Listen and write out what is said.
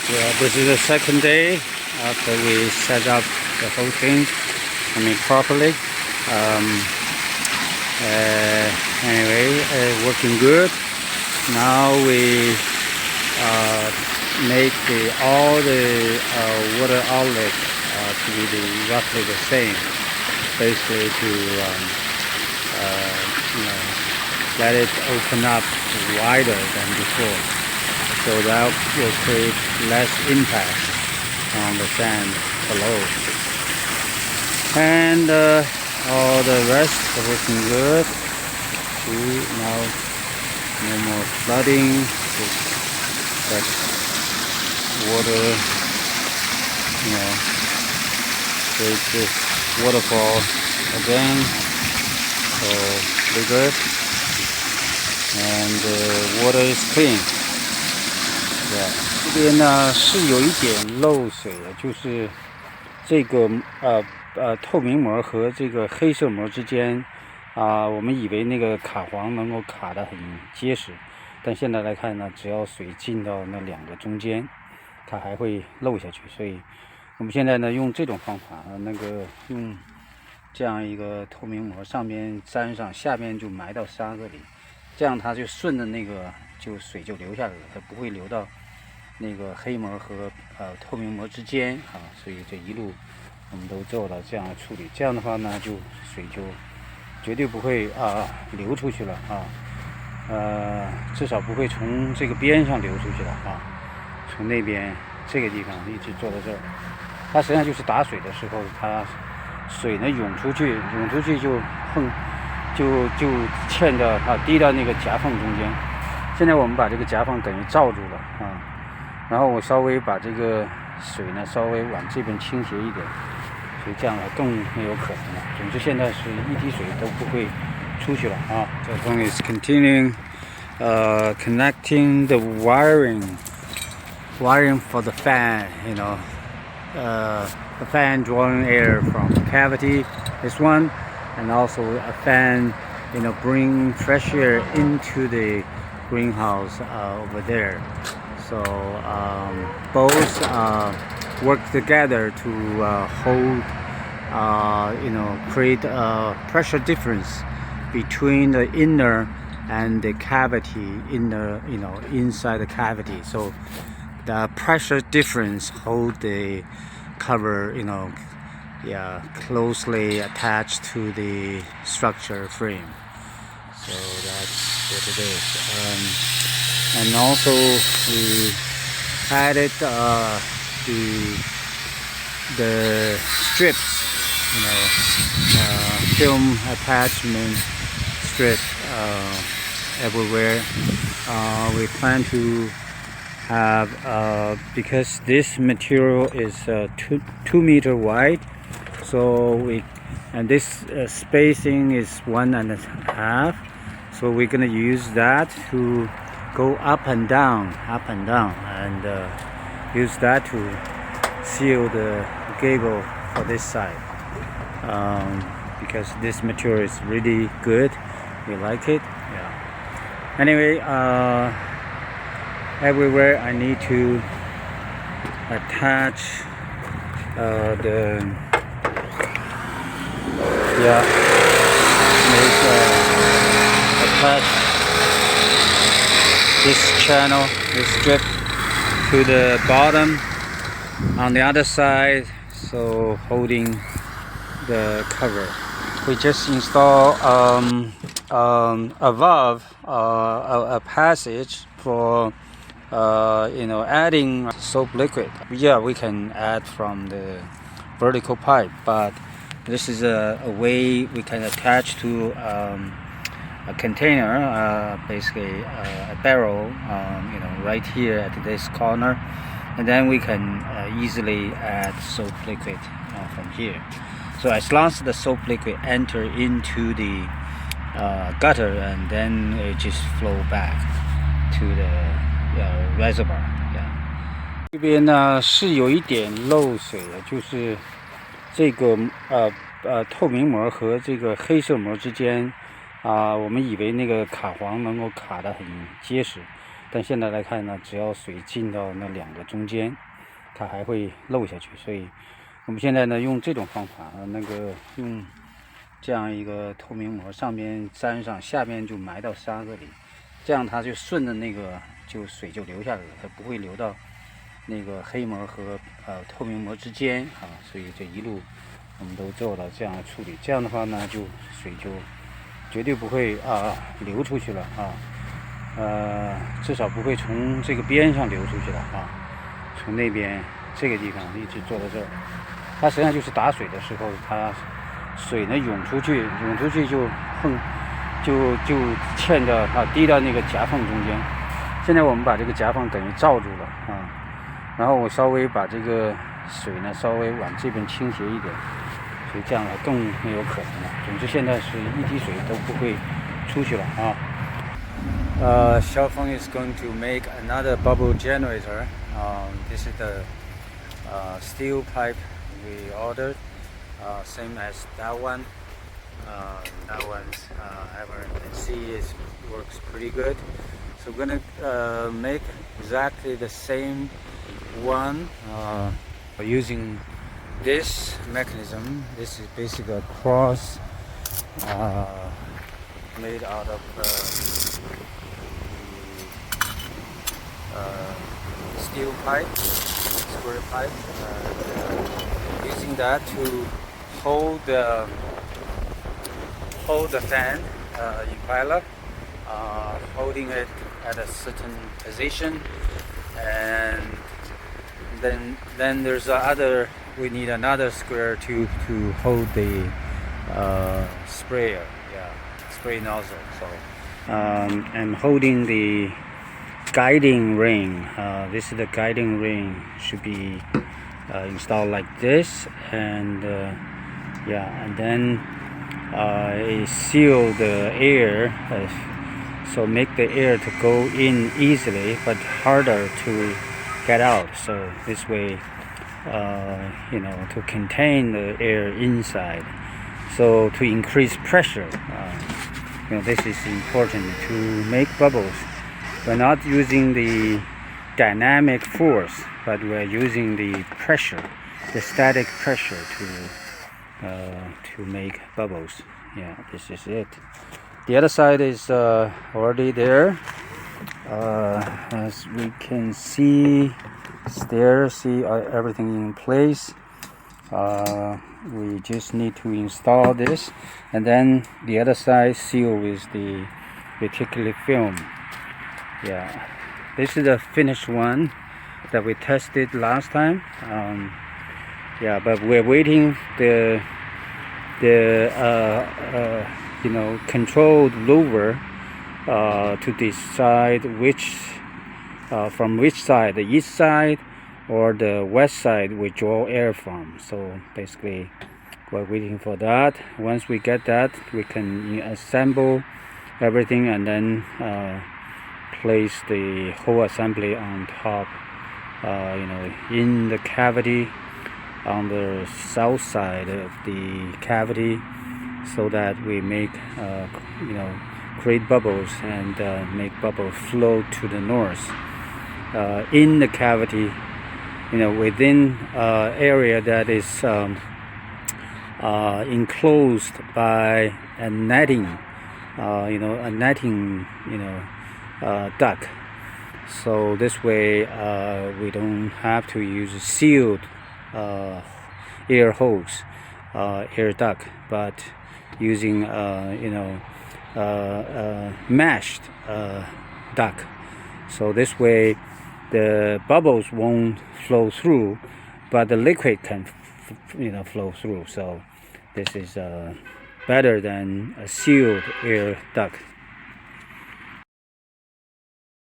Yeah, this is the second day after we set up the whole thing, properly. Anyway, working good. Now we make all the water outlet to be roughly the same, basically to let it open up wider than before, so that will create less impact on the sand below. And all the rest are working good. See, now no more flooding. Just that water, create this waterfall again. So be good. And the water is clean. Yeah. 这边呢是有一点漏水的，就是这个透明膜和这个黑色膜之间我们以为那个卡簧能够卡得很结实，但现在来看呢，只要水进到那两个中间，它还会漏下去。所以我们现在呢用这种方法，用这样一个透明膜，上面粘上，下面就埋到沙子里，这样它就顺着那个水就流下来了，它不会流到那个黑膜和透明膜之间所以这一路我们都做到这样的处理。这样的话呢，水就绝对不会流出去了至少不会从这个边上流出去了从那边这个地方一直做到这儿。它实际上就是打水的时候，它水呢涌出去就嵌到滴到那个夹缝中间。现在我们把这个夹缝等于罩住了然后我稍微把这个水呢稍微往这边倾斜一点，所以这样呢更没有可能了。总之现在是一滴水都不会出去了交通 is continuing connecting the wiring for the fan, the fan drawing air from the cavity, this one, and also a fan, bring fresh air into the greenhouse over there. So both work together to hold, create a pressure difference between the inner and the cavity inside the cavity. So the pressure difference hold the cover, closely attached to the structure frame. So that's what it is. And also we added the strips, film attachment strip everywhere. We plan to have because this material is 2 meter wide, and this spacing is 1.5, so we're gonna use that to go up and down, and use that to seal the gable for this side, because this material is really good. We like it. Anyway, everywhere I need to attach attach this channel, this strip to the bottom on the other side, so holding the cover. We just install above a passage for adding soap liquid. We can add from the vertical pipe, but this is a way we can attach to a container, basically a barrel, right here at this corner, and then we can easily add soap liquid from here. So as long as the soap liquid enter into the gutter, and then it just flow back to the reservoir. 这边呢是有一点漏水的，就是这个透明膜和这个黑色膜之间我们以为那个卡簧能够卡得很结实，但现在来看呢，只要水进到那2个中间，它还会漏下去。所以我们现在呢用这种方法，用这样一个透明膜，上面粘上，下面就埋到沙子里，这样它就顺着那个水就流下来了，它不会流到那个黑膜和透明膜之间啊。所以这一路我们都做到这样的处理，这样的话呢，水就绝对不会流出去了至少不会从这个边上流出去了从那边这个地方一直做到这儿。它实际上就是打水的时候，它水呢涌出去就嵌到滴到那个夹缝中间。现在我们把这个夹缝等于罩住了然后我稍微把这个水呢稍微往这边倾斜一点，所以这样呢更没有可能了。总之现在是一滴水都不会出去了Xiaofeng is going to make another bubble generator. This is the steel pipe we ordered, same as that one. That one's, as you can see, it works pretty good. So we're gonna make exactly the same one using this mechanism. This is basically a cross made out of steel pipe, square pipe. Using that to hold the fan impeller, holding it at a certain position, and then there's we need another square to hold the sprayer, spray nozzle. So I'm holding the guiding ring. This is the guiding ring, should be installed like this, and and then it seal the air, so make the air to go in easily but harder to get out. So this way to contain the air inside, so to increase pressure. This is important to make bubbles. We're not using the dynamic force, but we're using the pressure, the static pressure to make bubbles. This is it. The other side is already there. As we can see, it's there. See everything in place. We just need to install this, and then the other side seal with the reticulate film. This is the finished one that we tested last time. But we're waiting the controlled rover to decide from which side, the east side or the west side, we draw air from. So basically we're waiting for that. Once we get that, we can assemble everything and then place the whole assembly on top, in the cavity on the south side of the cavity, so that we make create bubbles and make bubbles flow to the north in the cavity, within area that is enclosed by a netting, duct. So this way we don't have to use sealed air hose, air duct, but using meshed duct. So this way the bubbles won't flow through, but the liquid can flow through. So this is better than a sealed air duct.